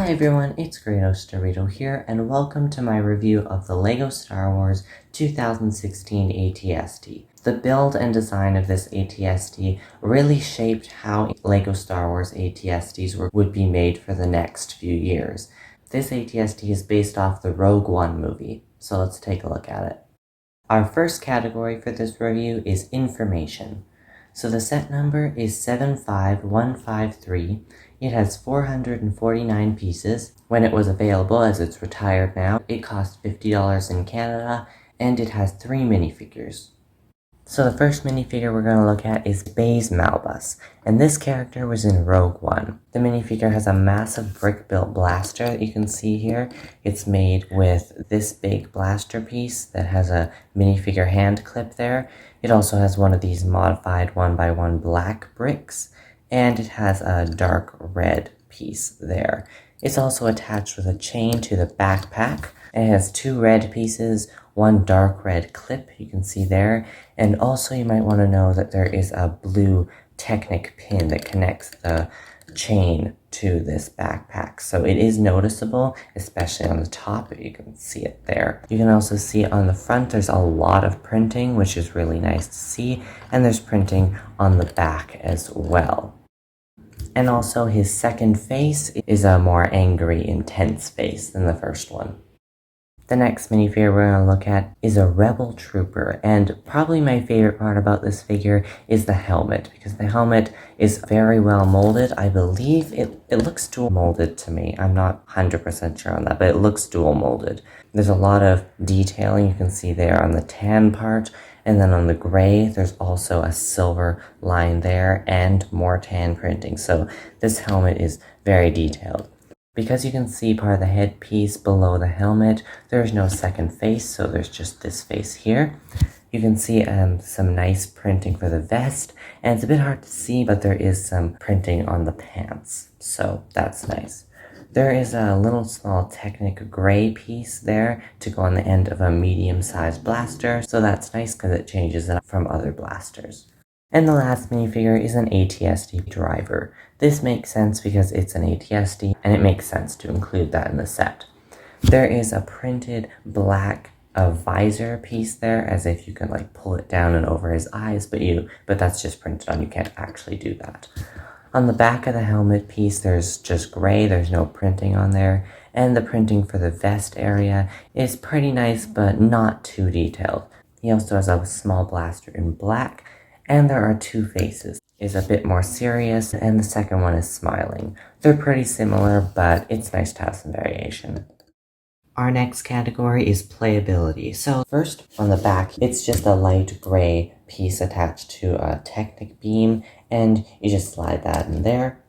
Hi everyone, it's Dorito here, and welcome to my review of the LEGO Star Wars 2016 ATSD. The build and design of this ATSD really shaped how LEGO Star Wars ATSDs would be made for the next few years. This ATSD is based off the Rogue One movie, so let's take a look at it. Our first category for this review is information. So the set number is 75153. It has 449 pieces. When it was available, as it's retired now, it cost $50 in Canada, and it has 3 minifigures. So the first minifigure we're going to look at is Baze Malbus, and this character was in Rogue One. The minifigure has a massive brick-built blaster that you can see here. It's made with this big blaster piece that has a minifigure hand clip there. It also has one of these modified 1x1 black bricks, and it has a dark red piece there. It's also attached with a chain to the backpack. It has 2 red pieces, 1 dark red clip you can see there, and also you might want to know that there is a blue Technic pin that connects the chain to this backpack. So it is noticeable, especially on the top, you can see it there. You can also see on the front there's a lot of printing, which is really nice to see, and there's printing on the back as well. And also his second face is a more angry, intense face than the first one. The next minifigure we're going to look at is a Rebel Trooper, and probably my favorite part about this figure is the helmet, because the helmet is very well molded. I believe it looks dual molded to me. I'm not 100% sure on that, but it looks dual molded. There's a lot of detailing you can see there on the tan part, and then on the gray there's also a silver line there and more tan printing, so this helmet is very detailed. Because you can see part of the headpiece below the helmet, there's no second face, so there's just this face here. You can see some nice printing for the vest, and it's a bit hard to see, but there is some printing on the pants, so that's nice. There is a little small Technic gray piece there to go on the end of a medium-sized blaster, so that's nice because it changes it up from other blasters. And the last minifigure is an Atsd Driver. This makes sense because it's an ATSD, and it makes sense to include that in the set. There is a printed black visor piece there, as if you can like pull it down and over his eyes, but that's just printed on, you can't actually do that. On the back of the helmet piece, there's just gray, there's no printing on there, and the printing for the vest area is pretty nice, but not too detailed. He also has a small blaster in black, and there are 2 faces. Is a bit more serious, and the second one is smiling. They're pretty similar, but it's nice to have some variation. Our next category is playability. So first, on the back, it's just a light gray piece attached to a Technic beam, and you just slide that in there.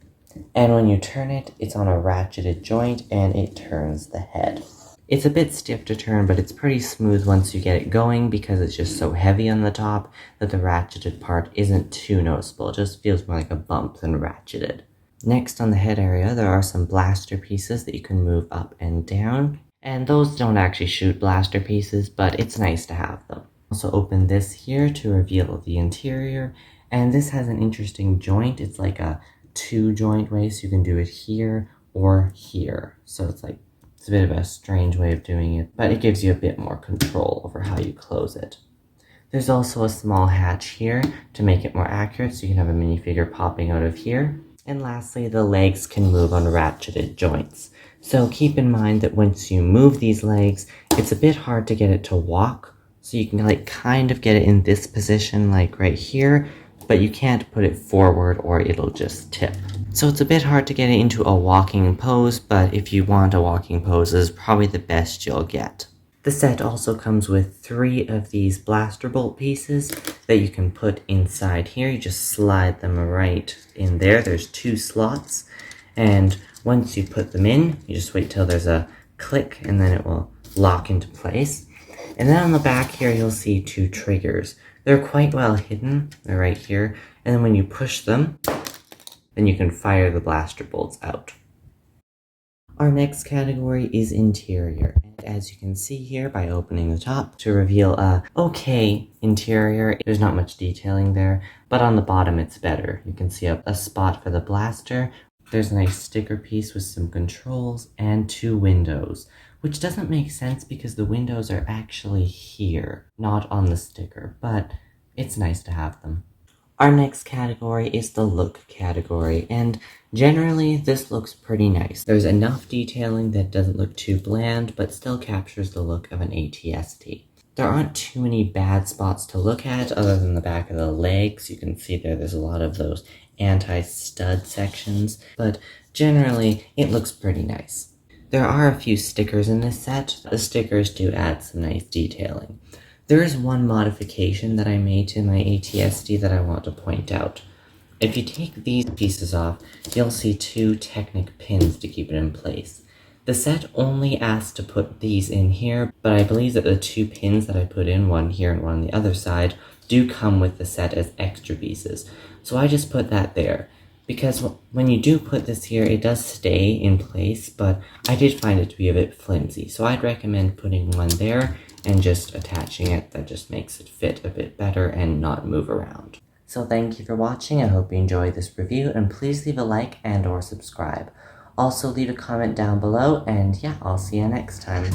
And when you turn it, it's on a ratcheted joint, and it turns the head. It's a bit stiff to turn, but it's pretty smooth once you get it going because it's just so heavy on the top that the ratcheted part isn't too noticeable. It just feels more like a bump than ratcheted. Next, on the head area, there are some blaster pieces that you can move up and down. And those don't actually shoot blaster pieces, but it's nice to have them. Also open this here to reveal the interior. And this has an interesting joint. It's like a 2-joint way, so you can do it here or here. So it's a bit of a strange way of doing it, but it gives you a bit more control over how you close it. There's also a small hatch here to make it more accurate, so you can have a minifigure popping out of here. And lastly, the legs can move on ratcheted joints. So keep in mind that once you move these legs, it's a bit hard to get it to walk. So you can kind of get it in this position, like right here, but you can't put it forward or it'll just tip. So it's a bit hard to get it into a walking pose, but if you want a walking pose, this is probably the best you'll get. The set also comes with 3 of these blaster bolt pieces that you can put inside here. You just slide them right in there. There's 2 slots, and once you put them in, you just wait till there's a click, and then it will lock into place. And then on the back here, you'll see 2 triggers. They're quite well hidden. They're right here, and then when you push them, then you can fire the blaster bolts out. Our next category is interior, and as you can see here by opening the top to reveal a okay interior, there's not much detailing there, but on the bottom it's better. You can see a spot for the blaster There's a nice sticker piece with some controls and 2 windows, which doesn't make sense because the windows are actually here, not on the sticker, but it's nice to have them. Our next category is the look category, and generally this looks pretty nice. There's enough detailing that doesn't look too bland, but still captures the look of an ATST. There aren't too many bad spots to look at other than the back of the legs. You can see there's a lot of those anti-stud sections, but generally it looks pretty nice. There are a few stickers in this set. The stickers do add some nice detailing. There is one modification that I made to my ATSD that I want to point out. If you take these pieces off, you'll see 2 Technic pins to keep it in place. The set only asks to put these in here, but I believe that the 2 pins that I put in, one here and one on the other side, do come with the set as extra pieces. So I just put that there. Because when you do put this here, it does stay in place, but I did find it to be a bit flimsy. So I'd recommend putting one there and just attaching it. That just makes it fit a bit better and not move around. So thank you for watching. I hope you enjoyed this review, and please leave a like and or subscribe. Also leave a comment down below, and yeah, I'll see you next time.